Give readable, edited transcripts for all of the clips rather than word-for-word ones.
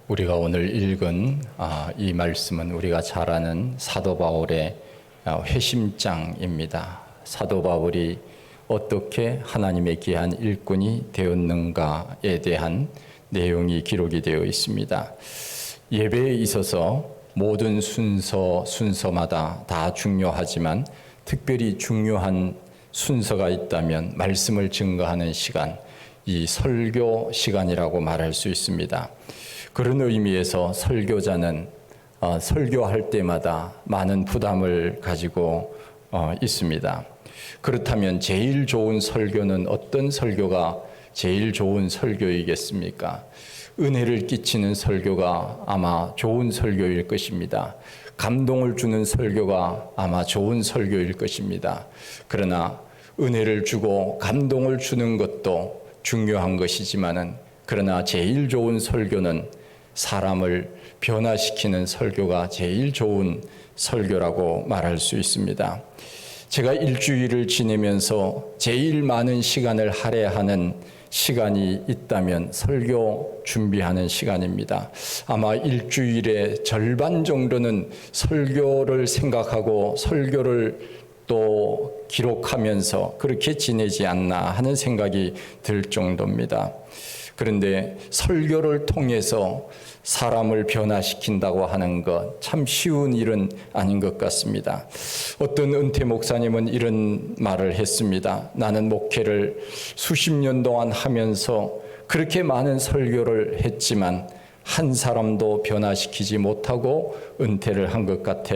우리가 오늘 읽은 이 말씀은 우리가 잘 아는 사도 바울의 회심장입니다. 사도 바울이 어떻게 하나님의 귀한 일꾼이 되었는가에 대한 내용이 기록이 되어 있습니다. 예배에 있어서 모든 순서마다 다 중요하지만 특별히 중요한 순서가 있다면 말씀을 증거하는 시간, 이 설교 시간이라고 말할 수 있습니다. 그런 의미에서 설교자는 설교할 때마다 많은 부담을 가지고 있습니다. 그렇다면 제일 좋은 설교는 어떤 설교가 제일 좋은 설교이겠습니까? 은혜를 끼치는 설교가 아마 좋은 설교일 것입니다. 감동을 주는 설교가 아마 좋은 설교일 것입니다. 그러나 은혜를 주고 감동을 주는 것도 중요한 것이지만은 그러나 제일 좋은 설교는 사람을 변화시키는 설교가 제일 좋은 설교라고 말할 수 있습니다. 제가 일주일을 지내면서 제일 많은 시간을 할애하는 시간이 있다면 설교 준비하는 시간입니다. 아마 일주일의 절반 정도는 설교를 생각하고 설교를 또 기록하면서 그렇게 지내지 않나 하는 생각이 들 정도입니다. 그런데 설교를 통해서 사람을 변화시킨다고 하는 것 참 쉬운 일은 아닌 것 같습니다. 어떤 은퇴 목사님은 이런 말을 했습니다. 나는 목회를 수십 년 동안 하면서 그렇게 많은 설교를 했지만 한 사람도 변화시키지 못하고 은퇴를 한 것 같아.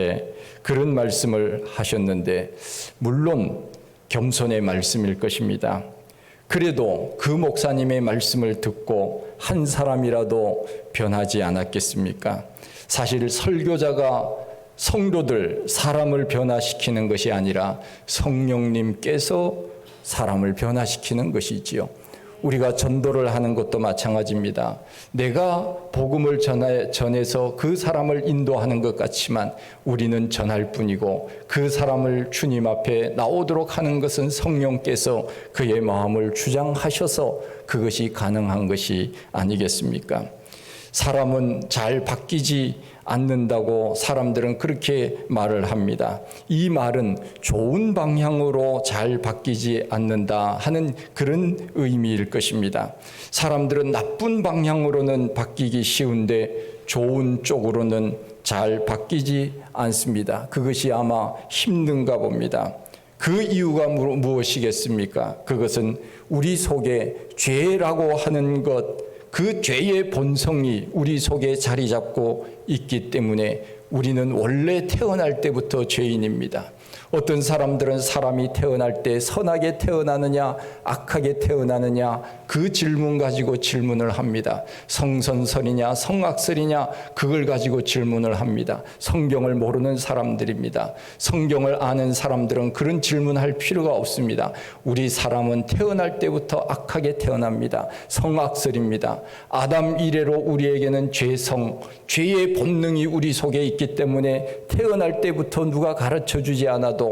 그런 말씀을 하셨는데 물론 겸손의 말씀일 것입니다. 그래도 그 목사님의 말씀을 듣고 한 사람이라도 변하지 않았겠습니까? 사실 설교자가 성도들, 사람을 변화시키는 것이 아니라 성령님께서 사람을 변화시키는 것이지요. 우리가 전도를 하는 것도 마찬가지입니다. 내가 복음을 전해서 그 사람을 인도하는 것 같지만 우리는 전할 뿐이고 그 사람을 주님 앞에 나오도록 하는 것은 성령께서 그의 마음을 주장하셔서 그것이 가능한 것이 아니겠습니까? 사람은 잘 바뀌지 않는다고 사람들은 그렇게 말을 합니다. 이 말은 좋은 방향으로 잘 바뀌지 않는다 하는 그런 의미일 것입니다. 사람들은 나쁜 방향으로는 바뀌기 쉬운데 좋은 쪽으로는 잘 바뀌지 않습니다. 그것이 아마 힘든가 봅니다. 그 이유가 무엇이겠습니까? 그것은 우리 속에 죄라고 하는 것, 그 죄의 본성이 우리 속에 자리 잡고 있기 때문에 우리는 원래 태어날 때부터 죄인입니다. 어떤 사람들은 사람이 태어날 때 선하게 태어나느냐 악하게 태어나느냐 그 질문 가지고 질문을 합니다. 성선설이냐 성악설이냐 그걸 가지고 질문을 합니다. 성경을 모르는 사람들입니다. 성경을 아는 사람들은 그런 질문할 필요가 없습니다. 우리 사람은 태어날 때부터 악하게 태어납니다. 성악설입니다. 아담 이래로 우리에게는 죄의 본능이 우리 속에 있기 때문에 태어날 때부터 누가 가르쳐주지 않아도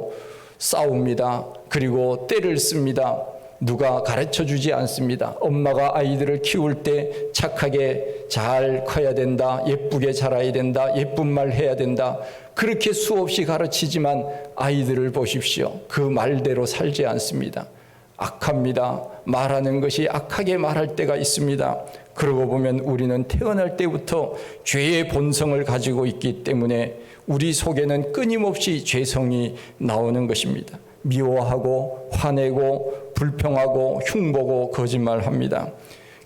싸웁니다. 그리고 때를 씁니다. 누가 가르쳐주지 않습니다. 엄마가 아이들을 키울 때 착하게 잘 커야 된다. 예쁘게 자라야 된다. 예쁜 말 해야 된다. 그렇게 수없이 가르치지만 아이들을 보십시오. 그 말대로 살지 않습니다. 악합니다. 말하는 것이 악하게 말할 때가 있습니다. 그러고 보면 우리는 태어날 때부터 죄의 본성을 가지고 있기 때문에 우리 속에는 끊임없이 죄성이 나오는 것입니다. 미워하고 화내고 불평하고 흉보고 거짓말합니다.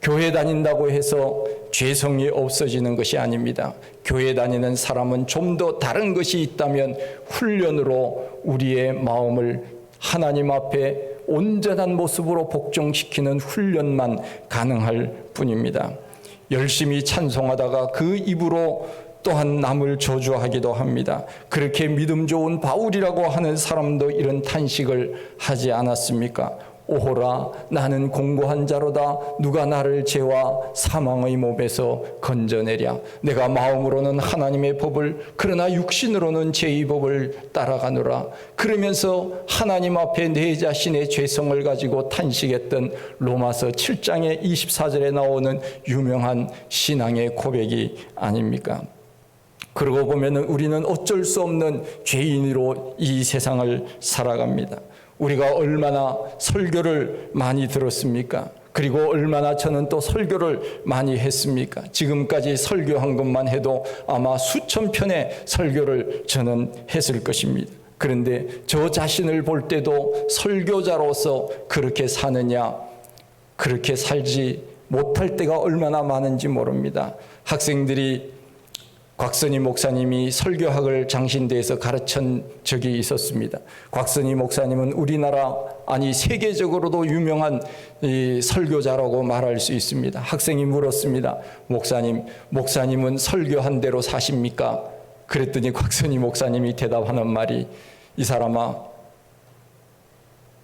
교회 다닌다고 해서 죄성이 없어지는 것이 아닙니다. 교회 다니는 사람은 좀 더 다른 것이 있다면 훈련으로 우리의 마음을 하나님 앞에 온전한 모습으로 복종시키는 훈련만 가능할 뿐입니다. 열심히 찬송하다가 그 입으로 또한 남을 저주하기도 합니다. 그렇게 믿음 좋은 바울이라고 하는 사람도 이런 탄식을 하지 않았습니까? 오호라 나는 공고한 자로다. 누가 나를 죄와 사망의 몸에서 건져내랴. 내가 마음으로는 하나님의 법을 그러나 육신으로는 죄의 법을 따라가노라. 그러면서 하나님 앞에 내 자신의 죄성을 가지고 탄식했던 로마서 7장의 24절에 나오는 유명한 신앙의 고백이 아닙니까? 그러고 보면 우리는 어쩔 수 없는 죄인으로 이 세상을 살아갑니다. 우리가 얼마나 설교를 많이 들었습니까? 그리고 얼마나 저는 또 설교를 많이 했습니까? 지금까지 설교한 것만 해도 아마 수천 편의 설교를 저는 했을 것입니다. 그런데 저 자신을 볼 때도 설교자로서 그렇게 사느냐, 그렇게 살지 못할 때가 얼마나 많은지 모릅니다. 학생들이 곽선희 목사님이 설교학을 장신대에서 가르친 적이 있었습니다. 곽선희 목사님은 우리나라 아니 세계적으로도 유명한 이 설교자라고 말할 수 있습니다. 학생이 물었습니다. 목사님은 설교한 대로 사십니까? 그랬더니 곽선희 목사님이 대답하는 말이, 이 사람아,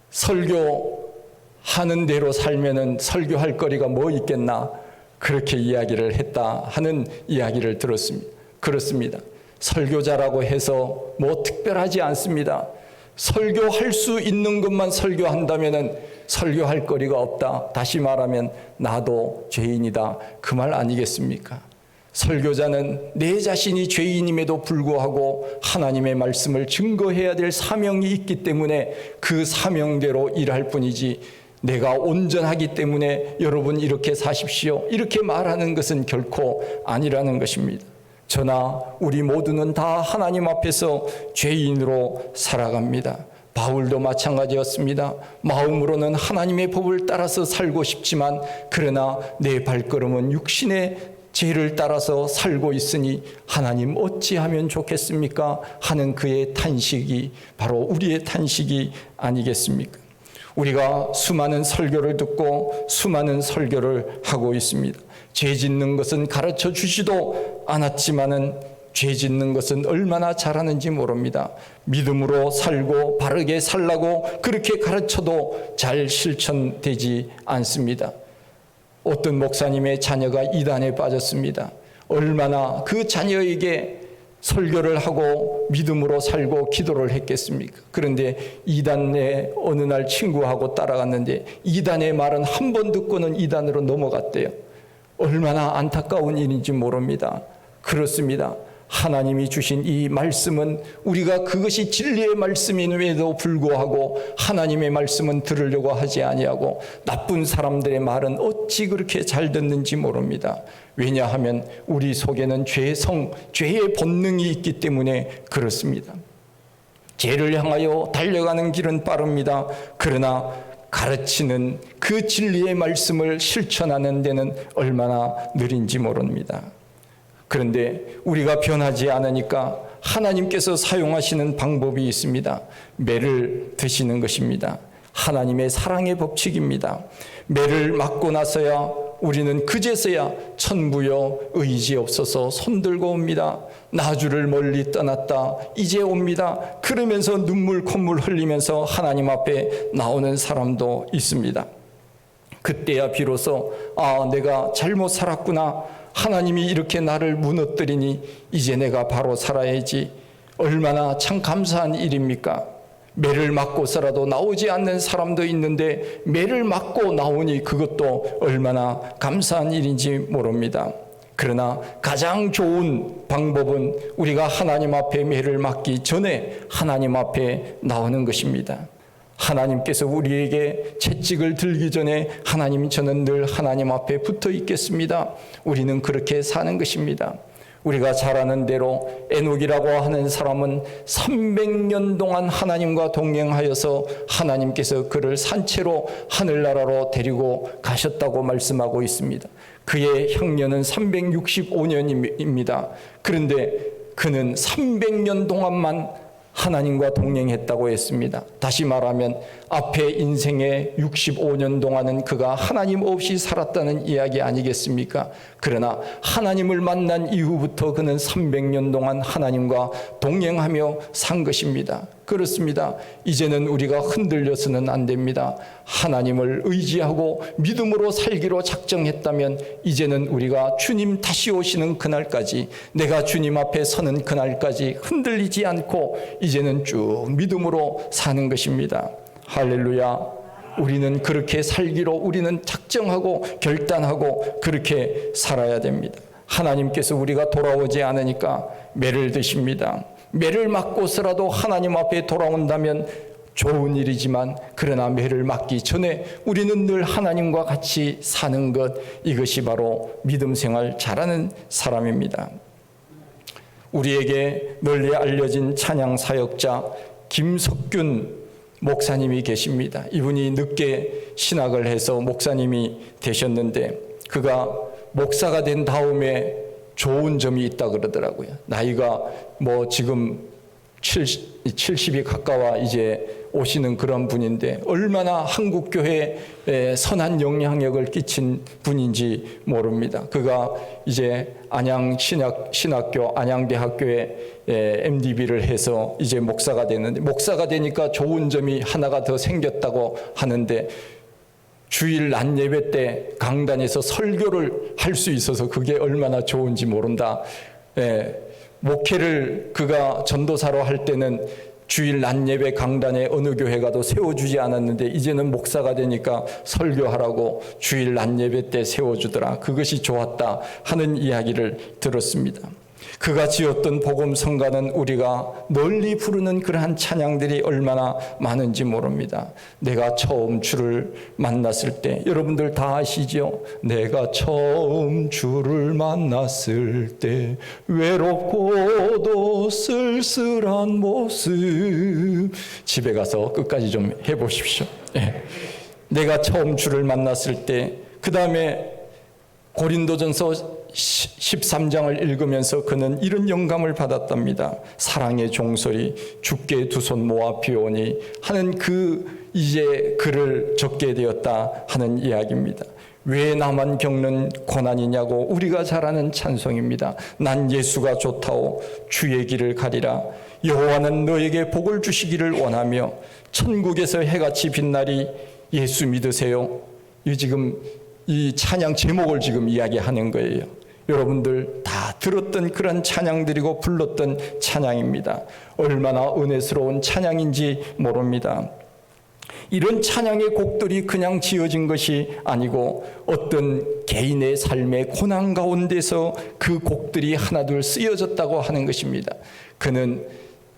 설교하는 대로 살면은 설교할 거리가 뭐 있겠나? 그렇게 이야기를 했다 하는 이야기를 들었습니다. 그렇습니다. 설교자라고 해서 뭐 특별하지 않습니다. 설교할 수 있는 것만 설교한다면은 설교할 거리가 없다. 다시 말하면 나도 죄인이다. 그 말 아니겠습니까? 설교자는 내 자신이 죄인임에도 불구하고 하나님의 말씀을 증거해야 될 사명이 있기 때문에 그 사명대로 일할 뿐이지, 내가 온전하기 때문에 여러분 이렇게 사십시오, 이렇게 말하는 것은 결코 아니라는 것입니다. 저나 우리 모두는 다 하나님 앞에서 죄인으로 살아갑니다. 바울도 마찬가지였습니다. 마음으로는 하나님의 법을 따라서 살고 싶지만 그러나 내 발걸음은 육신의 죄를 따라서 살고 있으니 하나님 어찌하면 좋겠습니까? 하는 그의 탄식이 바로 우리의 탄식이 아니겠습니까? 우리가 수많은 설교를 듣고 수많은 설교를 하고 있습니다. 죄 짓는 것은 가르쳐 주지도 않았지만은 죄 짓는 것은 얼마나 잘하는지 모릅니다. 믿음으로 살고 바르게 살라고 그렇게 가르쳐도 잘 실천되지 않습니다. 어떤 목사님의 자녀가 이단에 빠졌습니다. 얼마나 그 자녀에게 설교를 하고 믿음으로 살고 기도를 했겠습니까? 그런데 이단에 어느 날 친구하고 따라갔는데 이단의 말은 한 번 듣고는 이단으로 넘어갔대요. 얼마나 안타까운 일인지 모릅니다. 그렇습니다. 하나님이 주신 이 말씀은 우리가 그것이 진리의 말씀임에도 불구하고 하나님의 말씀은 들으려고 하지 아니하고 나쁜 사람들의 말은 어찌 그렇게 잘 듣는지 모릅니다. 왜냐하면 우리 속에는 죄의 본능이 있기 때문에 그렇습니다. 죄를 향하여 달려가는 길은 빠릅니다. 그러나 가르치는 그 진리의 말씀을 실천하는 데는 얼마나 느린지 모릅니다. 그런데 우리가 변하지 않으니까 하나님께서 사용하시는 방법이 있습니다. 매를 드시는 것입니다. 하나님의 사랑의 법칙입니다. 매를 맞고 나서야 우리는 그제서야 천부여 의지 없어서 손들고 옵니다. 나주를 멀리 떠났다 이제 옵니다. 그러면서 눈물 콧물 흘리면서 하나님 앞에 나오는 사람도 있습니다. 그때야 비로소 내가 잘못 살았구나. 하나님이 이렇게 나를 무너뜨리니 이제 내가 바로 살아야지. 얼마나 참 감사한 일입니까? 매를 맞고서라도 나오지 않는 사람도 있는데 매를 맞고 나오니 그것도 얼마나 감사한 일인지 모릅니다. 그러나 가장 좋은 방법은 우리가 하나님 앞에 매를 맞기 전에 하나님 앞에 나오는 것입니다. 하나님께서 우리에게 채찍을 들기 전에 하나님, 저는 늘 하나님 앞에 붙어 있겠습니다. 우리는 그렇게 사는 것입니다. 우리가 잘 아는 대로 에녹이라고 하는 사람은 300년 동안 하나님과 동행하여서 하나님께서 그를 산채로 하늘나라로 데리고 가셨다고 말씀하고 있습니다. 그의 향년은 365년입니다. 그런데 그는 300년 동안만 하나님과 동행했다고 했습니다. 다시 말하면 앞에 인생의 65년 동안은 그가 하나님 없이 살았다는 이야기 아니겠습니까? 그러나 하나님을 만난 이후부터 그는 300년 동안 하나님과 동행하며 산 것입니다. 그렇습니다. 이제는 우리가 흔들려서는 안 됩니다. 하나님을 의지하고 믿음으로 살기로 작정했다면 이제는 우리가 주님 다시 오시는 그날까지, 내가 주님 앞에 서는 그날까지 흔들리지 않고 이제는 쭉 믿음으로 사는 것입니다. 할렐루야. 우리는 그렇게 살기로 우리는 작정하고 결단하고 그렇게 살아야 됩니다. 하나님께서 우리가 돌아오지 않으니까 매를 드십니다. 매를 맞고서라도 하나님 앞에 돌아온다면 좋은 일이지만, 그러나 매를 맞기 전에 우리는 늘 하나님과 같이 사는 것, 이것이 바로 믿음 생활 잘하는 사람입니다. 우리에게 널리 알려진 찬양 사역자 김석균 목사님이 계십니다. 이분이 늦게 신학을 해서 목사님이 되셨는데, 그가 목사가 된 다음에 좋은 점이 있다 그러더라고요. 나이가 지금 70이 가까워 이제 오시는 그런 분인데, 얼마나 한국교회에 선한 영향력을 끼친 분인지 모릅니다. 그가 이제 안양신학교 안양대학교에 MDB를 해서 이제 목사가 됐는데, 목사가 되니까 좋은 점이 하나가 더 생겼다고 하는데, 주일 낮 예배 때 강단에서 설교를 할 수 있어서 그게 얼마나 좋은지 모른다. 목회를 그가 전도사로 할 때는 주일 낮 예배 강단에 어느 교회 가도 세워주지 않았는데, 이제는 목사가 되니까 설교하라고 주일 낮 예배 때 세워주더라. 그것이 좋았다 하는 이야기를 들었습니다. 그가 지었던 복음 성가는 우리가 널리 부르는 그러한 찬양들이 얼마나 많은지 모릅니다. 내가 처음 주를 만났을 때, 여러분들 다 아시죠? 내가 처음 주를 만났을 때 외롭고도 쓸쓸한 모습. 집에 가서 끝까지 좀 해보십시오. 내가 처음 주를 만났을 때, 그 다음에 고린도전서 13장을 읽으면서 그는 이런 영감을 받았답니다. 사랑의 종소리 주께 두 손 모아 비오니 하는 이제 글을 적게 되었다 하는 이야기입니다. 왜 나만 겪는 고난이냐고 우리가 잘 아는 찬송입니다. 난 예수가 좋다오 주의 길을 가리라. 여호와는 너에게 복을 주시기를 원하며 천국에서 해같이 빛나리. 예수 믿으세요. 이 찬양 제목을 지금 이야기하는 거예요. 여러분들 다 들었던 그런 찬양들이고 불렀던 찬양입니다. 얼마나 은혜스러운 찬양인지 모릅니다. 이런 찬양의 곡들이 그냥 지어진 것이 아니고 어떤 개인의 삶의 고난 가운데서 그 곡들이 하나둘 쓰여졌다고 하는 것입니다. 그는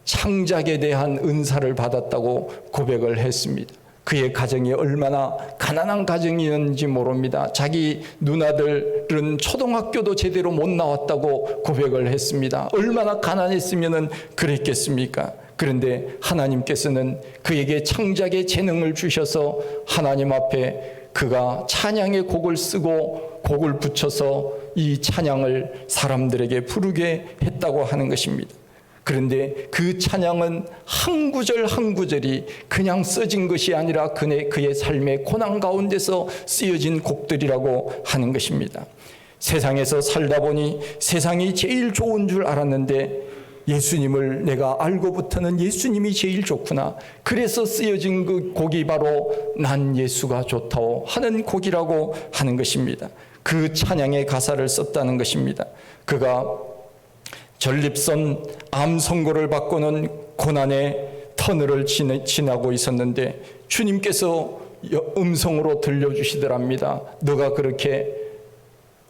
창작에 대한 은사를 받았다고 고백을 했습니다. 그의 가정이 얼마나 가난한 가정이었는지 모릅니다. 자기 누나들은 초등학교도 제대로 못 나왔다고 고백을 했습니다. 얼마나 가난했으면 그랬겠습니까? 그런데 하나님께서는 그에게 창작의 재능을 주셔서 하나님 앞에 그가 찬양의 곡을 쓰고 곡을 붙여서 이 찬양을 사람들에게 부르게 했다고 하는 것입니다. 그런데 그 찬양은 한 구절 한 구절이 그냥 써진 것이 아니라 그의 삶의 고난 가운데서 쓰여진 곡들이라고 하는 것입니다. 세상에서 살다 보니 세상이 제일 좋은 줄 알았는데 예수님을 내가 알고부터는 예수님이 제일 좋구나. 그래서 쓰여진 그 곡이 바로 난 예수가 좋다오 하는 곡이라고 하는 것입니다. 그 찬양의 가사를 썼다는 것입니다. 그가 전립선 암 선고를 받고는 고난의 터널을 지나고 있었는데 주님께서 음성으로 들려주시더랍니다. 너가 그렇게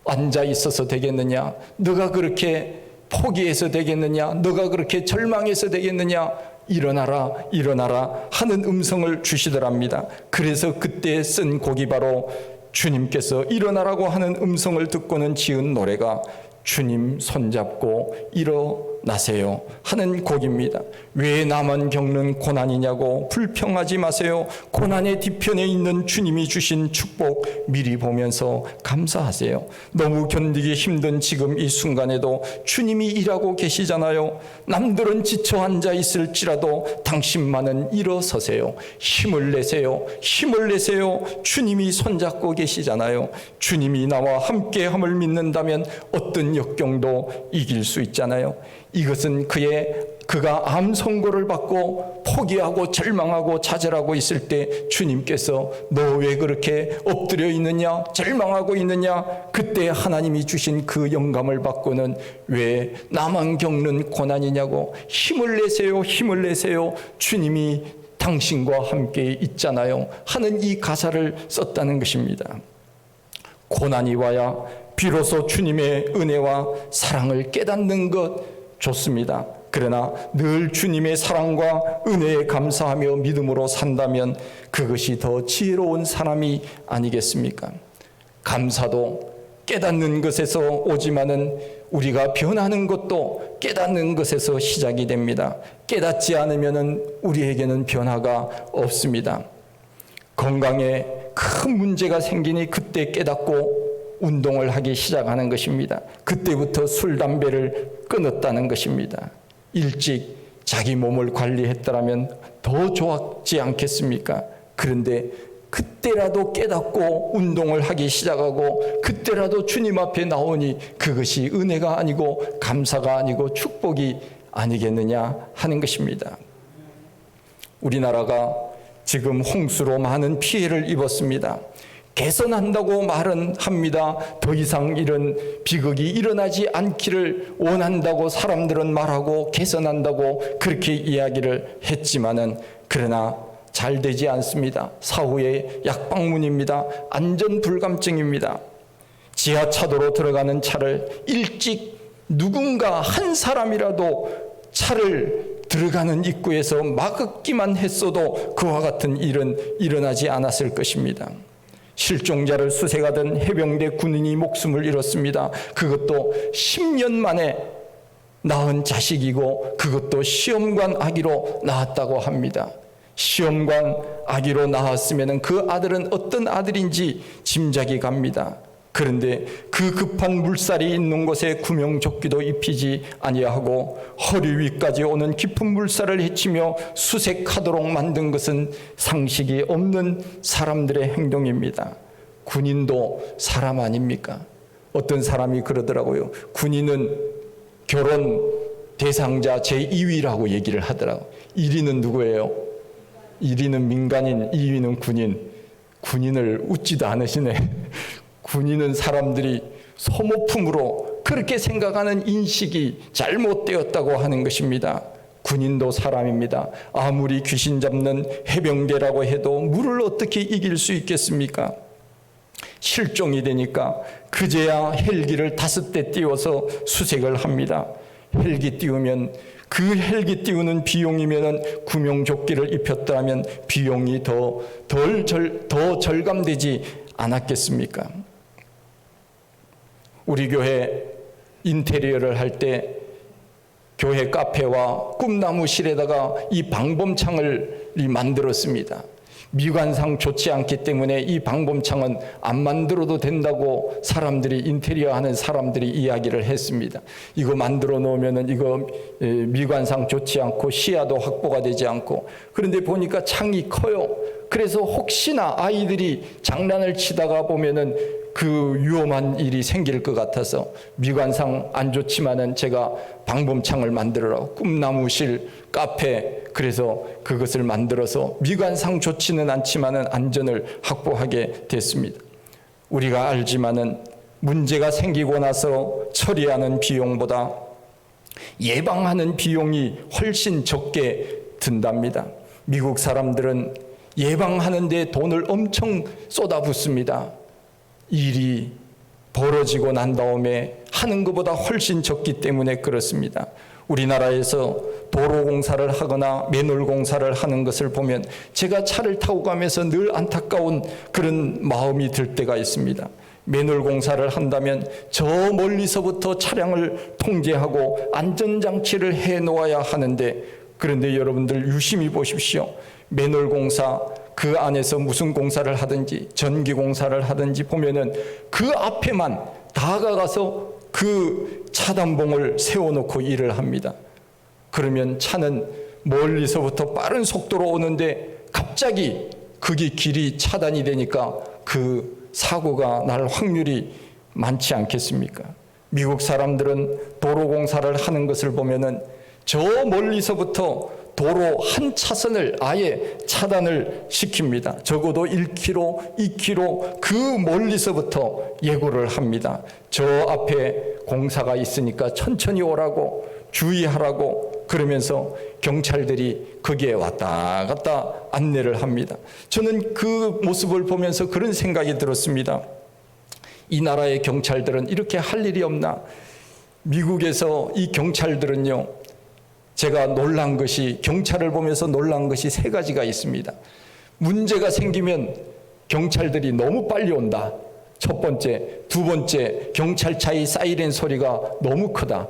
앉아 있어서 되겠느냐? 너가 그렇게 포기해서 되겠느냐? 너가 그렇게 절망해서 되겠느냐? 일어나라 일어나라 하는 음성을 주시더랍니다. 그래서 그때 쓴 곡이 바로 주님께서 일어나라고 하는 음성을 듣고는 지은 노래가 주님 손잡고 일어나세요 하는 곡입니다. 왜 나만 겪는 고난이냐고 불평하지 마세요. 고난의 뒤편에 있는 주님이 주신 축복 미리 보면서 감사하세요. 너무 견디기 힘든 지금 이 순간에도 주님이 일하고 계시잖아요. 남들은 지쳐 앉아 있을지라도 당신만은 일어서세요. 힘을 내세요. 힘을 내세요. 주님이 손잡고 계시잖아요. 주님이 나와 함께함을 믿는다면 어떤 역경도 이길 수 있잖아요. 이것은 그가 암 선고를 받고 포기하고 절망하고 좌절하고 있을 때 주님께서 너 왜 그렇게 엎드려 있느냐, 절망하고 있느냐, 그때 하나님이 주신 그 영감을 받고는 왜 나만 겪는 고난이냐고 힘을 내세요, 힘을 내세요, 주님이 당신과 함께 있잖아요 하는 이 가사를 썼다는 것입니다. 고난이 와야 비로소 주님의 은혜와 사랑을 깨닫는 것 좋습니다. 그러나 늘 주님의 사랑과 은혜에 감사하며 믿음으로 산다면 그것이 더 지혜로운 사람이 아니겠습니까? 감사도 깨닫는 것에서 오지만은 우리가 변하는 것도 깨닫는 것에서 시작이 됩니다. 깨닫지 않으면은 우리에게는 변화가 없습니다. 건강에 큰 문제가 생기니 그때 깨닫고 운동을 하기 시작하는 것입니다. 그때부터 술, 담배를 끊었다는 것입니다. 일찍 자기 몸을 관리했더라면 더 좋았지 않겠습니까? 그런데 그때라도 깨닫고 운동을 하기 시작하고 그때라도 주님 앞에 나오니 그것이 은혜가 아니고 감사가 아니고 축복이 아니겠느냐 하는 것입니다. 우리나라가 지금 홍수로 많은 피해를 입었습니다. 개선한다고 말은 합니다. 더 이상 이런 비극이 일어나지 않기를 원한다고 사람들은 말하고 개선한다고 그렇게 이야기를 했지만은 그러나 잘 되지 않습니다. 사후에 약방문입니다. 안전불감증입니다. 지하차도로 들어가는 차를 일찍 누군가 한 사람이라도 차를 들어가는 입구에서 막기만 했어도 그와 같은 일은 일어나지 않았을 것입니다. 실종자를 수색하던 해병대 군인이 목숨을 잃었습니다. 그것도 10년 만에 낳은 자식이고 그것도 시험관 아기로 낳았다고 합니다. 시험관 아기로 낳았으면 그 아들은 어떤 아들인지 짐작이 갑니다. 그런데 그 급한 물살이 있는 곳에 구명조끼도 입히지 아니하고 허리 위까지 오는 깊은 물살을 헤치며 수색하도록 만든 것은 상식이 없는 사람들의 행동입니다. 군인도 사람 아닙니까? 어떤 사람이 그러더라고요. 군인은 결혼 대상자 제2위라고 얘기를 하더라고요. 1위는 누구예요? 1위는 민간인, 2위는 군인. 군인을 웃지도 않으시네. 군인은 사람들이 소모품으로 그렇게 생각하는 인식이 잘못되었다고 하는 것입니다. 군인도 사람입니다. 아무리 귀신 잡는 해병대라고 해도 물을 어떻게 이길 수 있겠습니까? 실종이 되니까 그제야 헬기를 5대 띄워서 수색을 합니다. 헬기 띄우면 그 헬기 띄우는 비용이면 구명조끼를 입혔다면 비용이 더 절감되지 않았겠습니까? 우리 교회 인테리어를 할 때 교회 카페와 꿈나무실에다가 이 방범창을 만들었습니다. 미관상 좋지 않기 때문에 이 방범창은 안 만들어도 된다고 사람들이 인테리어 하는 사람들이 이야기를 했습니다. 이거 만들어 놓으면은 이거 미관상 좋지 않고 시야도 확보가 되지 않고, 그런데 보니까 창이 커요. 그래서 혹시나 아이들이 장난을 치다가 보면은 그 위험한 일이 생길 것 같아서 미관상 안 좋지만은 제가 방범창을 만들어라고 꿈나무실 카페, 그래서 그것을 만들어서 미관상 좋지는 않지만은 안전을 확보하게 됐습니다. 우리가 알지만은 문제가 생기고 나서 처리하는 비용보다 예방하는 비용이 훨씬 적게 든답니다. 미국 사람들은 예방하는 데 돈을 엄청 쏟아붓습니다. 일이 벌어지고 난 다음에 하는 것보다 훨씬 적기 때문에 그렇습니다. 우리나라에서 도로 공사를 하거나 맨홀 공사를 하는 것을 보면 제가 차를 타고 가면서 늘 안타까운 그런 마음이 들 때가 있습니다. 맨홀 공사를 한다면 저 멀리서부터 차량을 통제하고 안전장치를 해놓아야 하는데, 그런데 여러분들 유심히 보십시오. 맨홀 공사 그 안에서 무슨 공사를 하든지 전기 공사를 하든지 보면은 그 앞에만 다가가서 그 차단봉을 세워놓고 일을 합니다. 그러면 차는 멀리서부터 빠른 속도로 오는데 갑자기 그게 길이 차단이 되니까 그 사고가 날 확률이 많지 않겠습니까? 미국 사람들은 도로 공사를 하는 것을 보면은 저 멀리서부터 도로 한 차선을 아예 차단을 시킵니다. 적어도 1km, 2km 그 멀리서부터 예고를 합니다. 저 앞에 공사가 있으니까 천천히 오라고, 주의하라고, 그러면서 경찰들이 거기에 왔다 갔다 안내를 합니다. 저는 그 모습을 보면서 그런 생각이 들었습니다. 이 나라의 경찰들은 이렇게 할 일이 없나? 미국에서 이 경찰들은요, 제가 놀란 것이, 경찰을 보면서 놀란 것이 세 가지가 있습니다. 문제가 생기면 경찰들이 너무 빨리 온다. 첫 번째. 두 번째, 경찰차의 사이렌 소리가 너무 크다.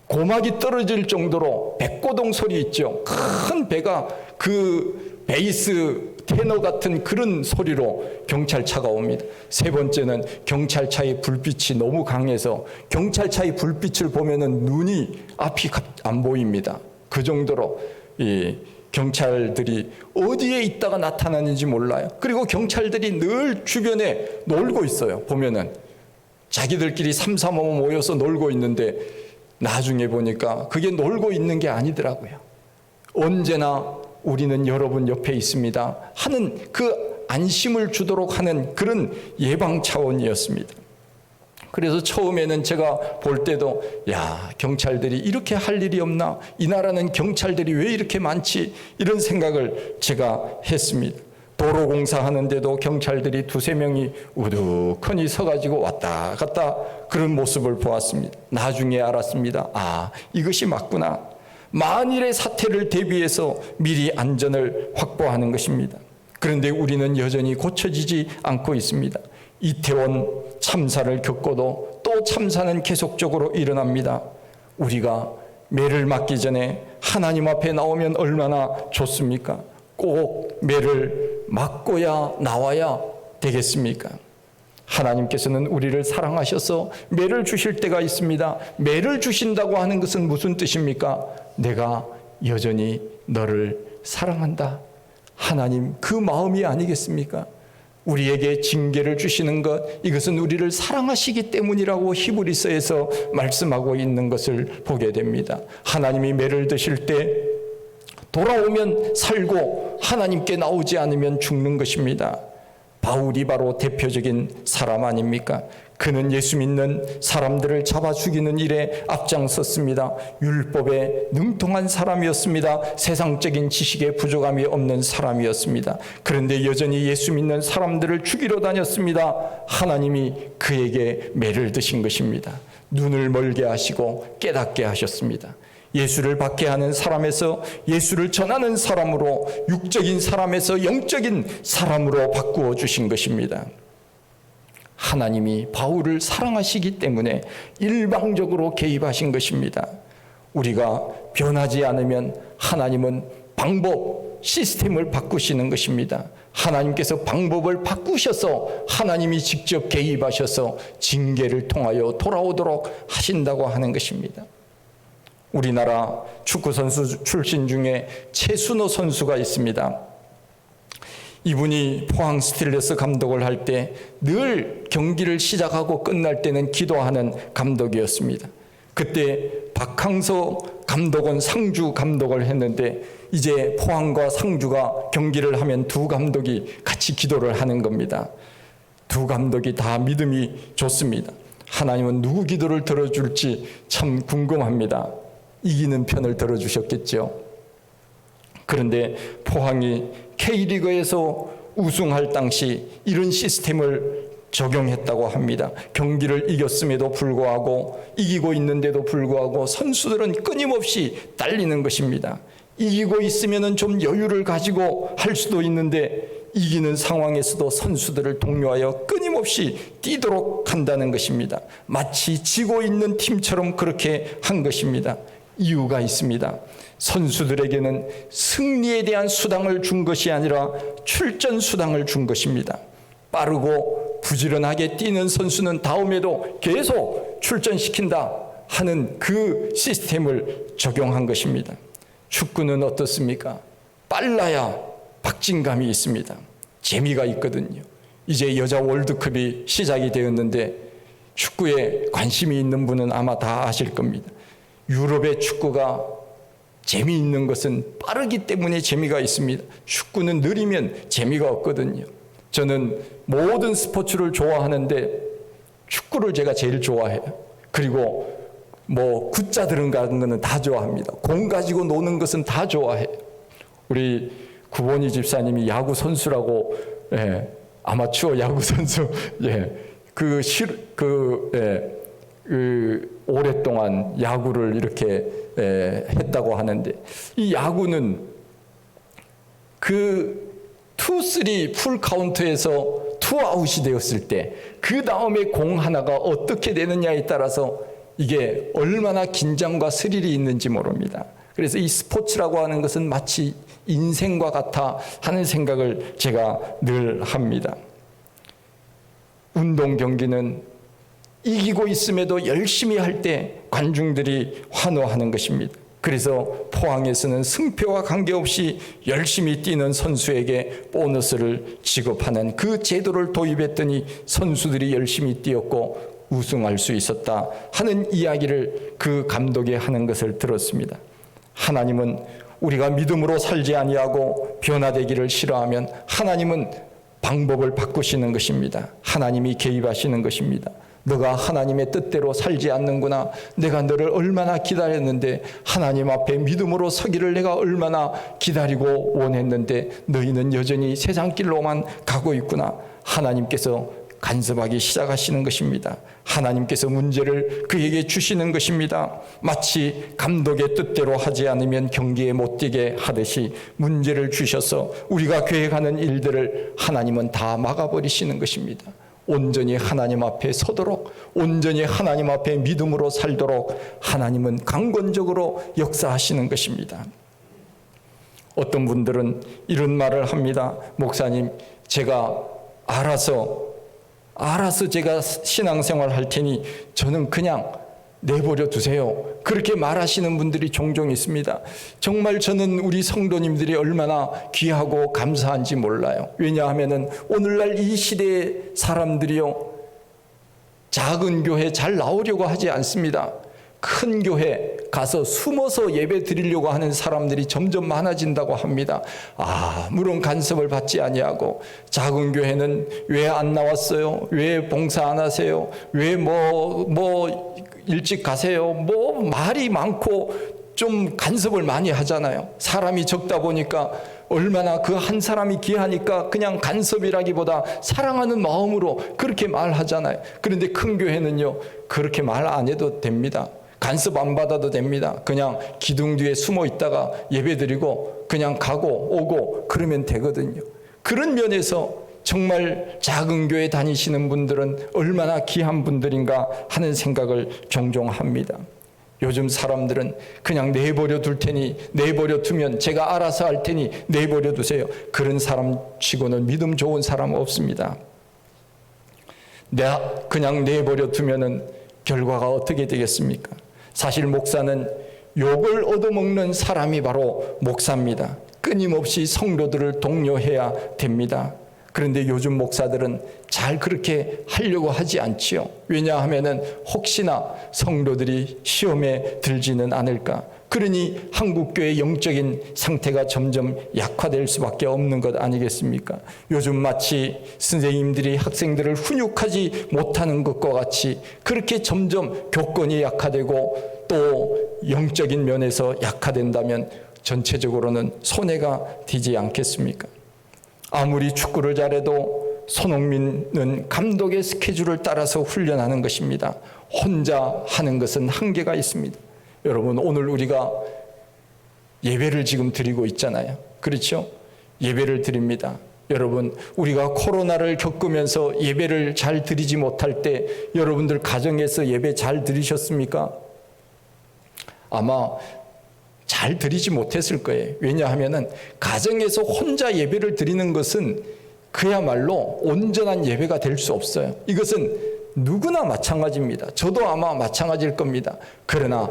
고막이 떨어질 정도로 백고동 소리 있죠. 큰 배가 그 베이스 테너 같은 그런 소리로 경찰차가 옵니다. 세 번째는 경찰차의 불빛이 너무 강해서 경찰차의 불빛을 보면은 눈이 앞이 안 보입니다. 그 정도로 이 경찰들이 어디에 있다가 나타나는지 몰라요. 그리고 경찰들이 늘 주변에 놀고 있어요. 보면은 자기들끼리 삼삼오오 모여서 놀고 있는데 나중에 보니까 그게 놀고 있는 게 아니더라고요. 언제나 우리는 여러분 옆에 있습니다 하는 그 안심을 주도록 하는 그런 예방 차원이었습니다. 그래서 처음에는 제가 볼 때도 야, 경찰들이 이렇게 할 일이 없나? 이 나라는 경찰들이 왜 이렇게 많지? 이런 생각을 제가 했습니다. 도로 공사하는데도 경찰들이 두세 명이 우두커니 서가지고 왔다 갔다 그런 모습을 보았습니다. 나중에 알았습니다. 아, 이것이 맞구나. 만일의 사태를 대비해서 미리 안전을 확보하는 것입니다. 그런데 우리는 여전히 고쳐지지 않고 있습니다. 이태원 참사를 겪고도 또 참사는 계속적으로 일어납니다. 우리가 매를 맞기 전에 하나님 앞에 나오면 얼마나 좋습니까? 꼭 매를 맞고야 나와야 되겠습니까? 하나님께서는 우리를 사랑하셔서 매를 주실 때가 있습니다. 매를 주신다고 하는 것은 무슨 뜻입니까? 내가 여전히 너를 사랑한다. 하나님 그 마음이 아니겠습니까? 우리에게 징계를 주시는 것, 이것은 우리를 사랑하시기 때문이라고 히브리서에서 말씀하고 있는 것을 보게 됩니다. 하나님이 매를 드실 때 돌아오면 살고 하나님께 나오지 않으면 죽는 것입니다. 바울이 바로 대표적인 사람 아닙니까? 그는 예수 믿는 사람들을 잡아 죽이는 일에 앞장섰습니다. 율법에 능통한 사람이었습니다. 세상적인 지식에 부족함이 없는 사람이었습니다. 그런데 여전히 예수 믿는 사람들을 죽이러 다녔습니다. 하나님이 그에게 매를 드신 것입니다. 눈을 멀게 하시고 깨닫게 하셨습니다. 예수를 받게 하는 사람에서 예수를 전하는 사람으로, 육적인 사람에서 영적인 사람으로 바꾸어 주신 것입니다. 하나님이 바울을 사랑하시기 때문에 일방적으로 개입하신 것입니다. 우리가 변하지 않으면 하나님은 방법, 시스템을 바꾸시는 것입니다. 하나님께서 방법을 바꾸셔서 하나님이 직접 개입하셔서 징계를 통하여 돌아오도록 하신다고 하는 것입니다. 우리나라 축구선수 출신 중에 최순호 선수가 있습니다. 이분이 포항 스틸러스 감독을 할 때 늘 경기를 시작하고 끝날 때는 기도하는 감독이었습니다. 그때 박항서 감독은 상주 감독을 했는데 이제 포항과 상주가 경기를 하면 두 감독이 같이 기도를 하는 겁니다. 두 감독이 다 믿음이 좋습니다. 하나님은 누구 기도를 들어줄지 참 궁금합니다. 이기는 편을 들어주셨겠죠. 그런데 포항이 K리그에서 우승할 당시 이런 시스템을 적용했다고 합니다. 경기를 이겼음에도 불구하고, 이기고 있는데도 불구하고 선수들은 끊임없이 딸리는 것입니다. 이기고 있으면 좀 여유를 가지고 할 수도 있는데 이기는 상황에서도 선수들을 독려하여 끊임없이 뛰도록 한다는 것입니다. 마치 지고 있는 팀처럼 그렇게 한 것입니다. 이유가 있습니다. 선수들에게는 승리에 대한 수당을 준 것이 아니라 출전 수당을 준 것입니다. 빠르고 부지런하게 뛰는 선수는 다음에도 계속 출전시킨다 하는 그 시스템을 적용한 것입니다. 축구는 어떻습니까? 빨라야 박진감이 있습니다. 재미가 있거든요. 이제 여자 월드컵이 시작이 되었는데 축구에 관심이 있는 분은 아마 다 아실 겁니다. 유럽의 축구가 재미있는 것은 빠르기 때문에 재미가 있습니다. 축구는 느리면 재미가 없거든요. 저는 모든 스포츠를 좋아하는데 축구를 제가 제일 좋아해요. 그리고 굿자 들어가는 거는 다 좋아합니다. 공 가지고 노는 것은 다 좋아해요. 우리 구본이 집사님이 야구 선수라고, 아마추어 야구 선수, 오랫동안 야구를 이렇게 했다고 하는데, 이 야구는 그 2-3 풀 카운트에서 2아웃이 되었을 때 그 다음에 공 하나가 어떻게 되느냐에 따라서 이게 얼마나 긴장과 스릴이 있는지 모릅니다. 그래서 이 스포츠라고 하는 것은 마치 인생과 같아 하는 생각을 제가 늘 합니다. 운동 경기는 이기고 있음에도 열심히 할 때 관중들이 환호하는 것입니다. 그래서 포항에서는 승패와 관계없이 열심히 뛰는 선수에게 보너스를 지급하는 그 제도를 도입했더니 선수들이 열심히 뛰었고 우승할 수 있었다 하는 이야기를 그 감독이 하는 것을 들었습니다. 하나님은 우리가 믿음으로 살지 아니하고 변화되기를 싫어하면 하나님은 방법을 바꾸시는 것입니다. 하나님이 개입하시는 것입니다. 너가 하나님의 뜻대로 살지 않는구나. 내가 너를 얼마나 기다렸는데, 하나님 앞에 믿음으로 서기를 내가 얼마나 기다리고 원했는데 너희는 여전히 세상 길로만 가고 있구나. 하나님께서 간섭하기 시작하시는 것입니다. 하나님께서 문제를 그에게 주시는 것입니다. 마치 감독의 뜻대로 하지 않으면 경기에 못 뛰게 하듯이 문제를 주셔서 우리가 계획하는 일들을 하나님은 다 막아버리시는 것입니다. 온전히 하나님 앞에 서도록, 온전히 하나님 앞에 믿음으로 살도록 하나님은 강권적으로 역사하시는 것입니다. 어떤 분들은 이런 말을 합니다. 목사님, 제가 알아서 제가 신앙생활 할 테니 저는 그냥 내버려 두세요. 그렇게 말하시는 분들이 종종 있습니다. 정말 저는 우리 성도님들이 얼마나 귀하고 감사한지 몰라요. 왜냐하면 오늘날 이 시대의 사람들이요, 작은 교회 잘 나오려고 하지 않습니다. 큰 교회 가서 숨어서 예배 드리려고 하는 사람들이 점점 많아진다고 합니다. 물론 간섭을 받지 아니하고, 작은 교회는 왜 안 나왔어요? 왜 봉사 안 하세요? 왜 일찍 가세요? 말이 많고 좀 간섭을 많이 하잖아요. 사람이 적다 보니까 얼마나 그 한 사람이 귀하니까 그냥 간섭이라기보다 사랑하는 마음으로 그렇게 말하잖아요. 그런데 큰 교회는요, 그렇게 말 안 해도 됩니다. 간섭 안 받아도 됩니다. 그냥 기둥 뒤에 숨어 있다가 예배드리고 그냥 가고 오고 그러면 되거든요. 그런 면에서 정말 작은 교회 다니시는 분들은 얼마나 귀한 분들인가 하는 생각을 종종 합니다. 요즘 사람들은 그냥 내버려 둘 테니, 내버려 두면 제가 알아서 할 테니 내버려 두세요. 그런 사람 치고는 믿음 좋은 사람 없습니다. 내가 그냥 내버려 두면은 결과가 어떻게 되겠습니까? 사실 목사는 욕을 얻어먹는 사람이 바로 목사입니다. 끊임없이 성도들을 독려해야 됩니다. 그런데 요즘 목사들은 잘 그렇게 하려고 하지 않지요. 왜냐하면 혹시나 성도들이 시험에 들지는 않을까. 그러니 한국교회의 영적인 상태가 점점 약화될 수밖에 없는 것 아니겠습니까? 요즘 마치 선생님들이 학생들을 훈육하지 못하는 것과 같이 그렇게 점점 교권이 약화되고 또 영적인 면에서 약화된다면 전체적으로는 손해가 되지 않겠습니까? 아무리 축구를 잘해도 손흥민은 감독의 스케줄을 따라서 훈련하는 것입니다. 혼자 하는 것은 한계가 있습니다. 여러분, 오늘 우리가 예배를 지금 드리고 있잖아요. 그렇죠? 예배를 드립니다. 여러분, 우리가 코로나를 겪으면서 예배를 잘 드리지 못할 때 여러분들 가정에서 예배 잘 드리셨습니까? 아마 잘 드리지 못했을 거예요. 왜냐하면 가정에서 혼자 예배를 드리는 것은 그야말로 온전한 예배가 될 수 없어요. 이것은 누구나 마찬가지입니다. 저도 아마 마찬가지일 겁니다. 그러나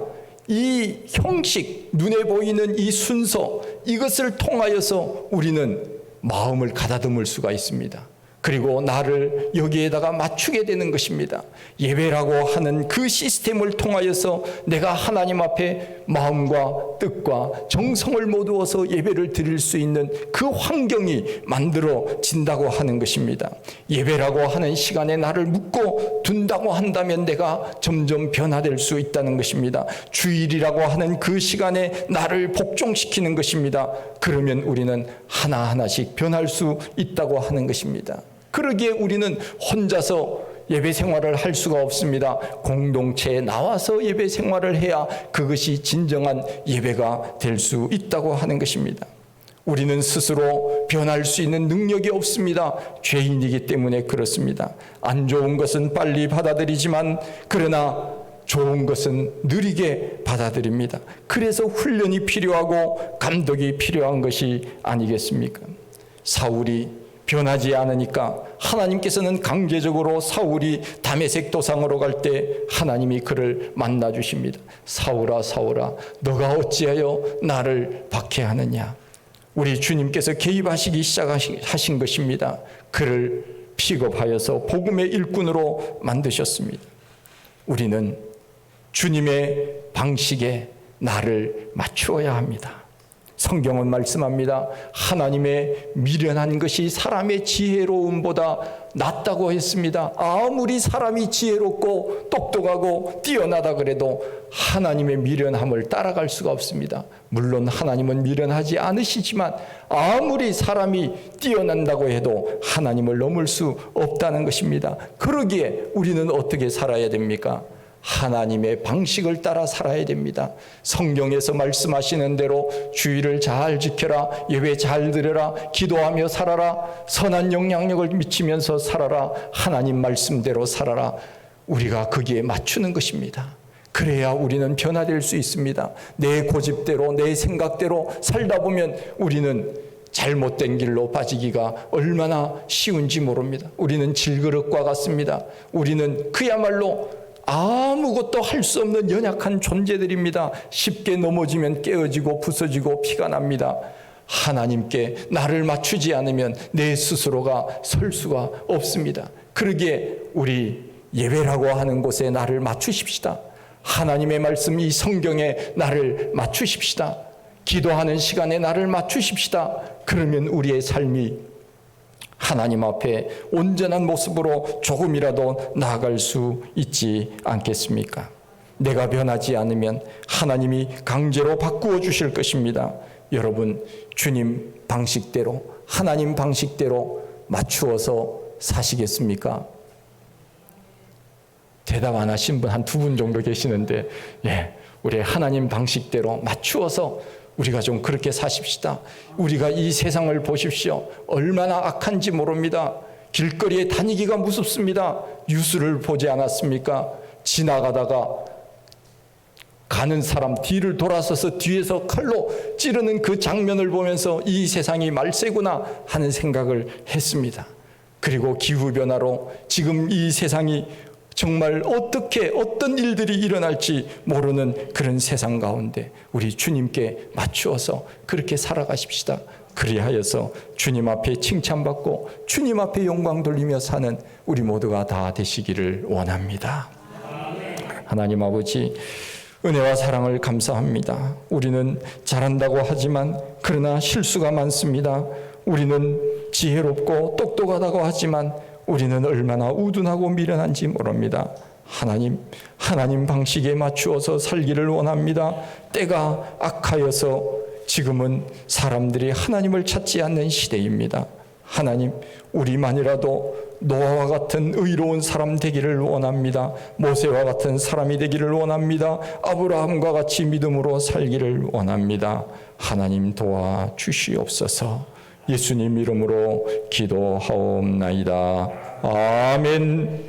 이 형식, 눈에 보이는 이 순서, 이것을 통하여서 우리는 마음을 가다듬을 수가 있습니다. 그리고 나를 여기에다가 맞추게 되는 것입니다. 예배라고 하는 그 시스템을 통하여서 내가 하나님 앞에 마음과 뜻과 정성을 모두어서 예배를 드릴 수 있는 그 환경이 만들어진다고 하는 것입니다. 예배라고 하는 시간에 나를 묶어 둔다고 한다면 내가 점점 변화될 수 있다는 것입니다. 주일이라고 하는 그 시간에 나를 복종시키는 것입니다. 그러면 우리는 하나하나씩 변할 수 있다고 하는 것입니다. 그러기에 우리는 혼자서 예배 생활을 할 수가 없습니다. 공동체에 나와서 예배 생활을 해야 그것이 진정한 예배가 될 수 있다고 하는 것입니다. 우리는 스스로 변할 수 있는 능력이 없습니다. 죄인이기 때문에 그렇습니다. 안 좋은 것은 빨리 받아들이지만 그러나 좋은 것은 느리게 받아들입니다. 그래서 훈련이 필요하고 감독이 필요한 것이 아니겠습니까? 사울이 변하지 않으니까 하나님께서는 강제적으로 사울이 다메섹 도상으로 갈 때 하나님이 그를 만나 주십니다. 사울아 사울아 너가 어찌하여 나를 박해하느냐. 우리 주님께서 개입하시기 시작하신 것입니다. 그를 픽업하여서 복음의 일꾼으로 만드셨습니다. 우리는 주님의 방식에 나를 맞추어야 합니다. 성경은 말씀합니다. 하나님의 미련한 것이 사람의 지혜로움보다 낫다고 했습니다. 아무리 사람이 지혜롭고 똑똑하고 뛰어나다 그래도 하나님의 미련함을 따라갈 수가 없습니다. 물론 하나님은 미련하지 않으시지만 아무리 사람이 뛰어난다고 해도 하나님을 넘을 수 없다는 것입니다. 그러기에 우리는 어떻게 살아야 됩니까? 하나님의 방식을 따라 살아야 됩니다. 성경에서 말씀하시는 대로 주의를 잘 지켜라, 예배 잘 드려라, 기도하며 살아라, 선한 영향력을 미치면서 살아라, 하나님 말씀대로 살아라. 우리가 거기에 맞추는 것입니다. 그래야 우리는 변화될 수 있습니다. 내 고집대로 내 생각대로 살다 보면 우리는 잘못된 길로 빠지기가 얼마나 쉬운지 모릅니다. 우리는 질그릇과 같습니다. 우리는 그야말로 아무것도 할 수 없는 연약한 존재들입니다. 쉽게 넘어지면 깨어지고 부서지고 피가 납니다. 하나님께 나를 맞추지 않으면 내 스스로가 설 수가 없습니다. 그러기에 우리 예배라고 하는 곳에 나를 맞추십시다. 하나님의 말씀 이 성경에 나를 맞추십시다. 기도하는 시간에 나를 맞추십시다. 그러면 우리의 삶이 하나님 앞에 온전한 모습으로 조금이라도 나아갈 수 있지 않겠습니까? 내가 변하지 않으면 하나님이 강제로 바꾸어 주실 것입니다. 여러분, 주님 방식대로, 하나님 방식대로 맞추어서 사시겠습니까? 대답 안 하신 분 한 두 분 정도 계시는데, 우리 하나님 방식대로 맞추어서 우리가 좀 그렇게 사십시다. 우리가 이 세상을 보십시오. 얼마나 악한지 모릅니다. 길거리에 다니기가 무섭습니다. 뉴스를 보지 않았습니까? 지나가다가 가는 사람 뒤를 돌아서서 뒤에서 칼로 찌르는 그 장면을 보면서 이 세상이 말세구나 하는 생각을 했습니다. 그리고 기후변화로 지금 이 세상이 정말 어떻게 어떤 일들이 일어날지 모르는 그런 세상 가운데 우리 주님께 맞추어서 그렇게 살아가십시다. 그리하여서 주님 앞에 칭찬받고 주님 앞에 영광 돌리며 사는 우리 모두가 다 되시기를 원합니다. 하나님 아버지, 은혜와 사랑을 감사합니다. 우리는 잘한다고 하지만 그러나 실수가 많습니다. 우리는 지혜롭고 똑똑하다고 하지만 우리는 얼마나 우둔하고 미련한지 모릅니다. 하나님 방식에 맞추어서 살기를 원합니다. 때가 악하여서 지금은 사람들이 하나님을 찾지 않는 시대입니다. 하나님, 우리만이라도 노아와 같은 의로운 사람 되기를 원합니다. 모세와 같은 사람이 되기를 원합니다. 아브라함과 같이 믿음으로 살기를 원합니다. 하나님 도와 주시옵소서. 예수님 이름으로 기도하옵나이다. 아멘.